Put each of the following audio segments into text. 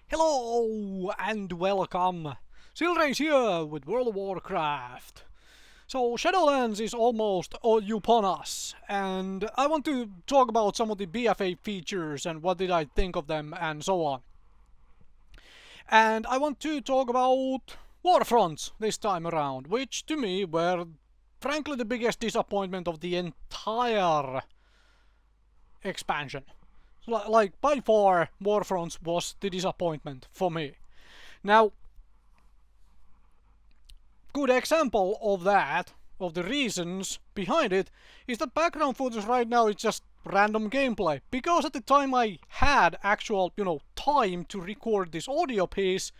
Hello and welcome! Silrace here with World of Warcraft. So Shadowlands is almost upon us, and I want to talk about some of the BFA features and what did I think of them and so on. And I want to talk about Warfronts this time around, which to me were frankly the biggest disappointment of the entire expansion. Like, by far, Warfronts was the disappointment for me. Now, good example of that, of the reasons behind it, is that background footage right now is just random gameplay. Because at the time I had actual, time to record this audio piece,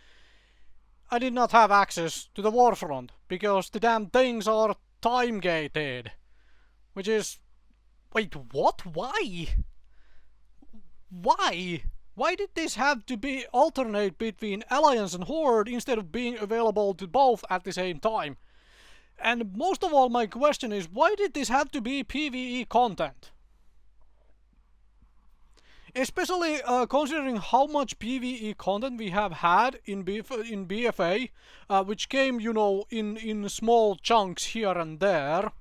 I did not have access to the Warfront, because the damn things are time gated. Which is... Wait, what? Why? Why? Why did this have to be alternate between Alliance and Horde instead of being available to both at the same time? And most of all, my question is, why did this have to be PvE content? Especially considering how much PvE content we have had in BFA, which came, in small chunks here and there.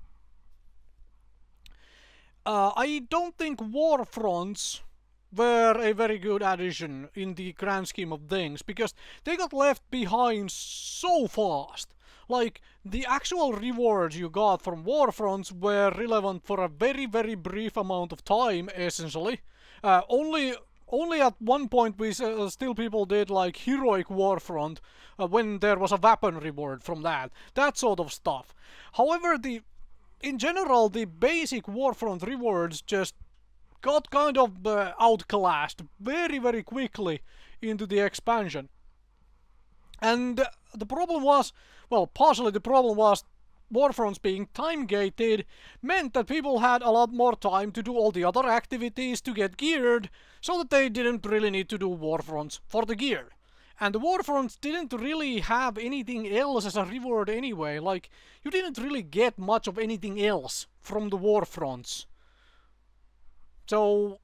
I don't think Warfronts were a very good addition in the grand scheme of things, because they got left behind so fast. Like, the actual rewards you got from Warfronts were relevant for a very, very brief amount of time, essentially. Only at one point still people did like heroic Warfront when there was a weapon reward from that sort of stuff. However, in general, the basic Warfront rewards just got kind of outclassed very, very quickly into the expansion. And the problem was, well, partially the problem was Warfronts being time-gated meant that people had a lot more time to do all the other activities to get geared, so that they didn't really need to do Warfronts for the gear. And the Warfronts didn't really have anything else as a reward anyway, like, you didn't really get much of anything else from the Warfronts. So,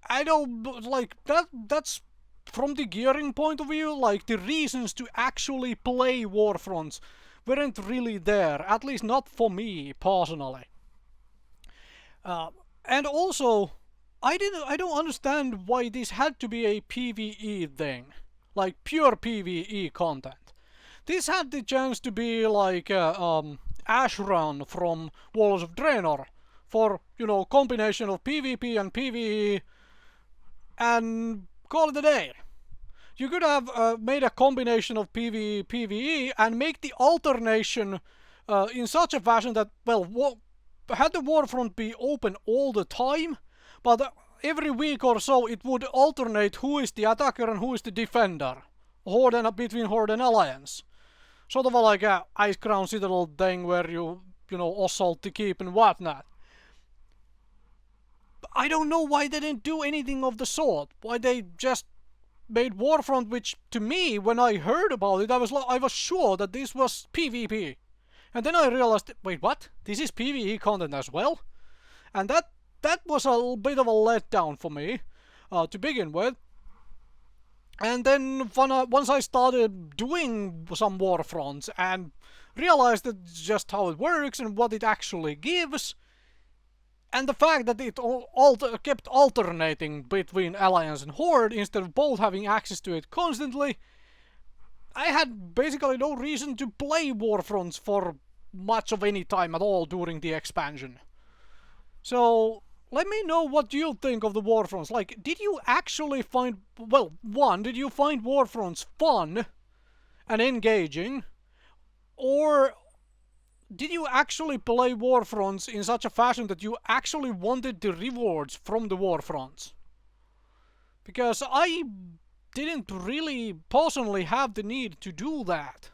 I don't, like, that's from the gearing point of view, like, the reasons to actually play Warfronts weren't really there, at least not for me, personally. And also, I don't understand why this had to be a PvE thing, like, pure PvE content. This had the chance to be like Ashrun from Walls of Draenor, for, combination of PvP and PvE, and call it a day. You could have made a combination of PvE, PvE, and make the alternation in such a fashion that, well, had the Warfront be open all the time, but every week or so it would alternate who is the attacker and who is the defender, between Horde and Alliance. Sort of like a Ice Crown Citadel thing where you assault the keep and whatnot. I don't know why they didn't do anything of the sort. Why they just made Warfront, which to me, when I heard about it, I was sure that this was PvP. And then I realized, wait, what? This is PvE content as well? And that was a little bit of a letdown for me, to begin with. And then once I started doing some Warfronts and realized that just how it works and what it actually gives, and the fact that it kept alternating between Alliance and Horde instead of both having access to it constantly, I had basically no reason to play Warfronts for much of any time at all during the expansion. So, let me know what you think of the Warfronts. Like, did you actually find... Well, one, did you find Warfronts fun and engaging? Or did you actually play Warfronts in such a fashion that you actually wanted the rewards from the Warfronts? Because I didn't really personally have the need to do that.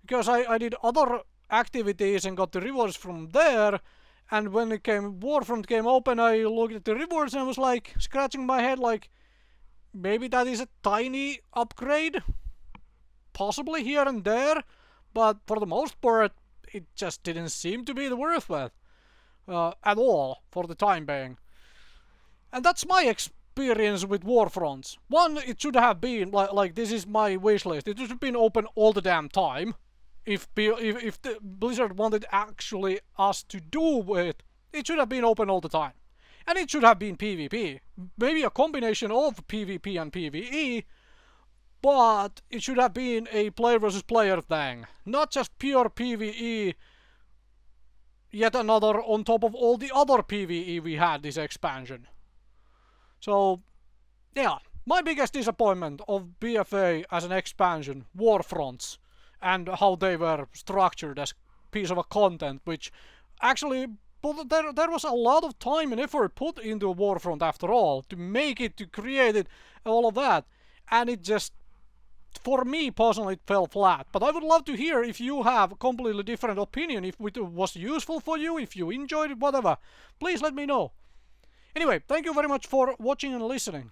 Because I did other activities and got the rewards from there, and when Warfront came open, I looked at the rewards and I was like, scratching my head like, maybe that is a tiny upgrade? Possibly here and there, but for the most part, it just didn't seem to be worth it at all for the time being. And that's my experience with Warfronts. One, it should have been like this is my wish list. It should have been open all the damn time. If the Blizzard wanted actually us to do it, it should have been open all the time. And it should have been PvP. Maybe a combination of PvP and PvE, but it should have been a player versus player thing. Not just pure PvE, yet another on top of all the other PvE we had this expansion. So, yeah, my biggest disappointment of BFA as an expansion, Warfronts, and how they were structured as piece of a content, which actually there was a lot of time and effort put into a Warfront after all, to make it, to create it, all of that, and it just, for me personally, it fell flat. But I would love to hear if you have a completely different opinion, if it was useful for you, if you enjoyed it, whatever. Please let me know. Anyway, thank you very much for watching and listening.